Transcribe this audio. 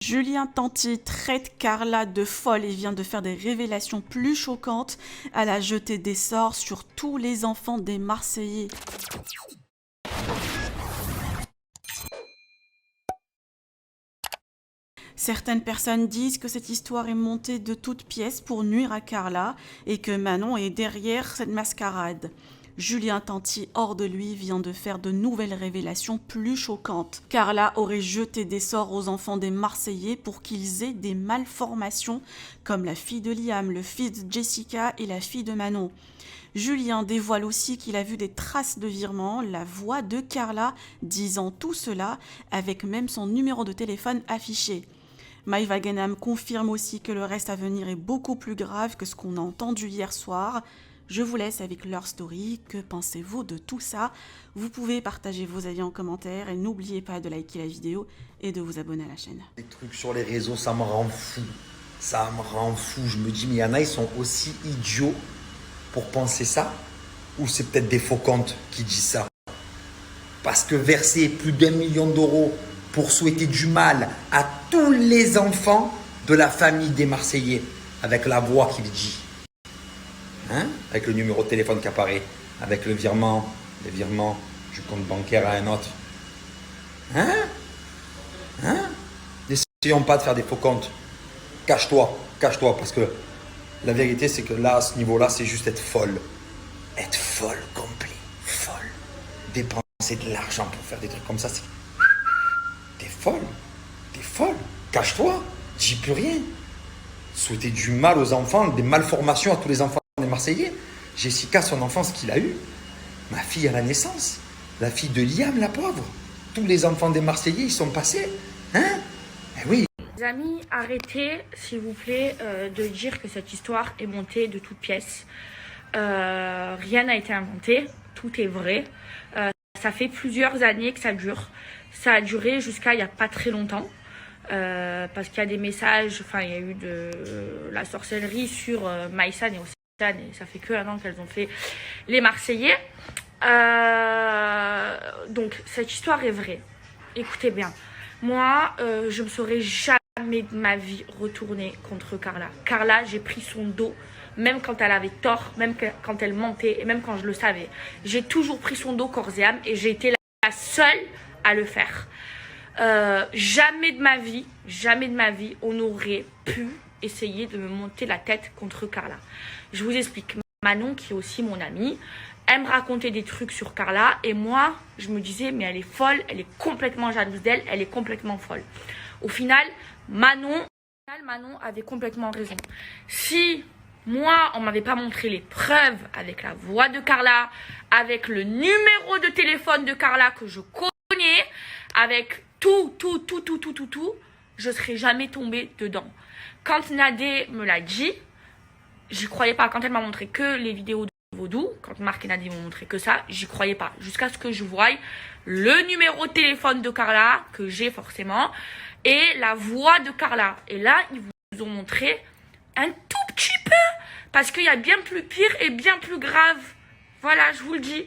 Julien Tanti traite Carla de folle et vient de faire des révélations plus choquantes. Elle a jeté des sorts sur tous les enfants des Marseillais. Certaines personnes disent que cette histoire est montée de toutes pièces pour nuire à Carla et que Manon est derrière cette mascarade. Julien Tanti, hors de lui, vient de faire de nouvelles révélations plus choquantes. Carla aurait jeté des sorts aux enfants des Marseillais pour qu'ils aient des malformations, comme la fille de Liam, le fils de Jessica et la fille de Manon. Julien dévoile aussi qu'il a vu des traces de virement, la voix de Carla disant tout cela, avec même son numéro de téléphone affiché. Maïva Genam confirme aussi que le reste à venir est beaucoup plus grave que ce qu'on a entendu hier soir. Je vous laisse avec leur story. Que pensez-vous de tout ça? Vous pouvez partager vos avis en commentaire et n'oubliez pas de liker la vidéo et de vous abonner à la chaîne. Les trucs sur les réseaux, ça me rend fou. Ça me rend fou. Je me dis, mais il y en a, ils sont aussi idiots pour penser ça? Ou c'est peut-être des faux comptes qui disent ça? Parce que verser plus d'1 million d'euros pour souhaiter du mal à tous les enfants de la famille des Marseillais, avec la voix qu'il dit, hein? Avec le numéro de téléphone qui apparaît, avec le virement du compte bancaire à un autre. N'essayons pas de faire des faux comptes. Cache-toi, parce que la vérité, c'est que là, à ce niveau-là, c'est juste être folle. Être folle, complet, folle. Dépenser de l'argent pour faire des trucs comme ça, c'est... T'es folle. Cache-toi, dis plus rien. Souhaiter du mal aux enfants, des malformations à tous les enfants des Marseillais. Jessica, son enfant, ce qu'il a eu. Ma fille à la naissance. La fille de Liam, la pauvre. Tous les enfants des Marseillais, ils sont passés. Hein? Eh oui. Les amis, arrêtez, s'il vous plaît, de dire que cette histoire est montée de toutes pièces. Rien n'a été inventé, tout est vrai. Ça fait plusieurs années que ça dure. Ça a duré jusqu'à il n'y a pas très longtemps. Parce qu'il y a des messages, enfin il y a eu de la sorcellerie sur Maïsan et Océane, et ça fait que 1 an qu'elles ont fait les Marseillais. Donc cette histoire est vraie. Écoutez bien, moi je me serais jamais de ma vie retournée contre Carla. Carla, j'ai pris son dos, même quand elle avait tort, même quand elle mentait, et même quand je le savais. J'ai toujours pris son dos corps et âme, et j'ai été la seule à le faire. Jamais de ma vie, on aurait pu essayer de me monter la tête contre Carla. Je vous explique. Manon, qui est aussi mon amie, elle me racontait des trucs sur Carla, et moi, je me disais, mais elle est folle, elle est complètement jalouse d'elle, elle est complètement folle. Au final, Manon avait complètement raison. Si moi, on m'avait pas montré les preuves avec la voix de Carla, avec le numéro de téléphone de Carla que je connais, avec tout, je serais jamais tombée dedans. Quand Nadé me l'a dit, j'y croyais pas. Quand elle m'a montré que les vidéos de Vaudou, quand Marc et Nadé m'ont montré que ça, j'y croyais pas. Jusqu'à ce que je voie le numéro de téléphone de Carla, que j'ai forcément, et la voix de Carla. Et là, ils vous ont montré un tout petit peu, parce qu'il y a bien plus pire et bien plus grave. Voilà, je vous le dis.